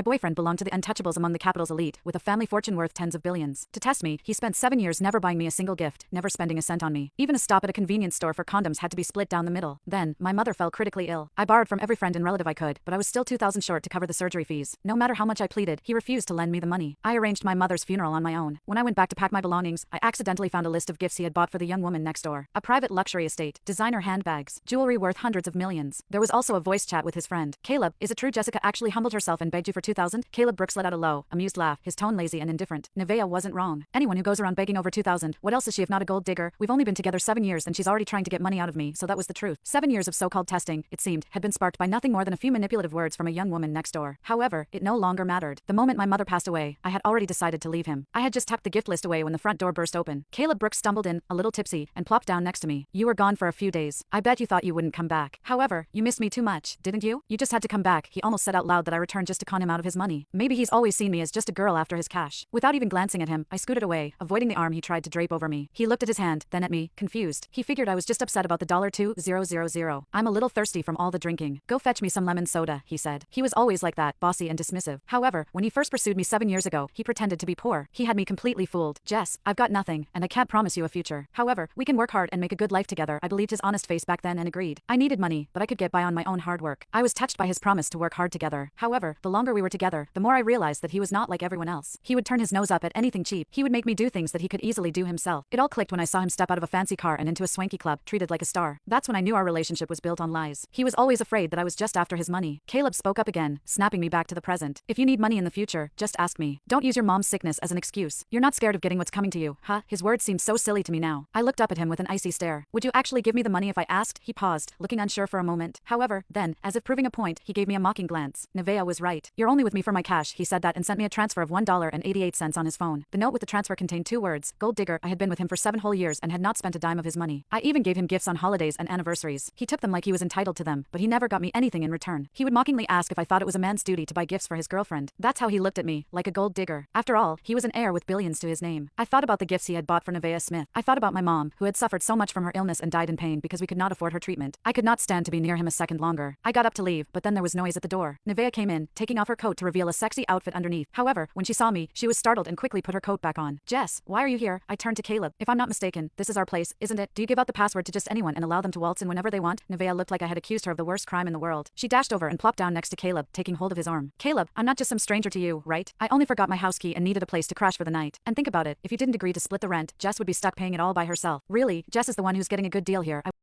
My boyfriend belonged to the untouchables among the capital's elite, with a family fortune worth tens of billions. To test me, he spent 7 years never buying me a single gift, never spending a cent on me. Even a stop at a convenience store for condoms had to be split down the middle. Then, my mother fell critically ill. I borrowed from every friend and relative I could, but I was still 2,000 short to cover the surgery fees. No matter how much I pleaded, he refused to lend me the money. I arranged my mother's funeral on my own. When I went back to pack my belongings, I accidentally found a list of gifts he had bought for the young woman next door. A private luxury estate, designer handbags, jewelry worth hundreds of millions. There was also a voice chat with his friend. Caleb, is it true Jessica actually humbled herself and begged you for 2,000? Caleb Brooks let out a low, amused laugh, his tone lazy and indifferent. Nevaeh wasn't wrong. Anyone who goes around begging over 2,000, what else is she if not a gold digger? We've only been together 7 years and she's already trying to get money out of me, so that was the truth. 7 years of so-called testing, it seemed, had been sparked by nothing more than a few manipulative words from a young woman next door. However, it no longer mattered. The moment my mother passed away, I had already decided to leave him. I had just tucked the gift list away when the front door burst open. Caleb Brooks stumbled in, a little tipsy, and plopped down next to me. You were gone for a few days. I bet you thought you wouldn't come back. However, you missed me too much, didn't you? You just had to come back. He almost said out loud that I returned just to con him out of his money. Maybe he's always seen me as just a girl after his cash. Without even glancing at him, I scooted away, avoiding the arm he tried to drape over me. He looked at his hand, then at me, confused. He figured I was just upset about the $2,000. I'm a little thirsty from all the drinking. Go fetch me some lemon soda, he said. He was always like that, bossy and dismissive. However, when he first pursued me 7 years ago, he pretended to be poor. He had me completely fooled. Jess, I've got nothing, and I can't promise you a future. However, we can work hard and make a good life together. I believed his honest face back then and agreed. I needed money, but I could get by on my own hard work. I was touched by his promise to work hard together. However, the longer we were together, the more I realized that he was not like everyone else. He would turn his nose up at anything cheap. He would make me do things that he could easily do himself. It all clicked when I saw him step out of a fancy car and into a swanky club, treated like a star. That's when I knew our relationship was built on lies. He was always afraid that I was just after his money. Caleb spoke up again, snapping me back to the present. If you need money in the future, just ask me. Don't use your mom's sickness as an excuse. You're not scared of getting what's coming to you, huh? His words seemed so silly to me now. I looked up at him with an icy stare. Would you actually give me the money if I asked? He paused, looking unsure for a moment. However, then, as if proving a point, he gave me a mocking glance. Nevaeh was right. You're only with me for my cash, he said that and sent me a transfer of $1.88 on his phone. The note with the transfer contained 2 words, gold digger. I had been with him for 7 whole years and had not spent a dime of his money. I even gave him gifts on holidays and anniversaries. He took them like he was entitled to them, but he never got me anything in return. He would mockingly ask if I thought it was a man's duty to buy gifts for his girlfriend. That's how he looked at me, like a gold digger. After all, he was an heir with billions to his name. I thought about the gifts he had bought for Nevaeh Smith. I thought about my mom, who had suffered so much from her illness and died in pain because we could not afford her treatment. I could not stand to be near him a second longer. I got up to leave, but then there was noise at the door. Nevaeh came in, taking off her coat to reveal a sexy outfit underneath. However, when she saw me, she was startled and quickly put her coat back on. Jess, why are you here? I turned to Caleb. If I'm not mistaken, this is our place, isn't it? Do you give out the password to just anyone and allow them to waltz in whenever they want? Nevaeh looked like I had accused her of the worst crime in the world. She dashed over and plopped down next to Caleb, taking hold of his arm. Caleb, I'm not just some stranger to you, right? I only forgot my house key and needed a place to crash for the night. And think about it, if you didn't agree to split the rent, Jess would be stuck paying it all by herself. Really, Jess is the one who's getting a good deal here.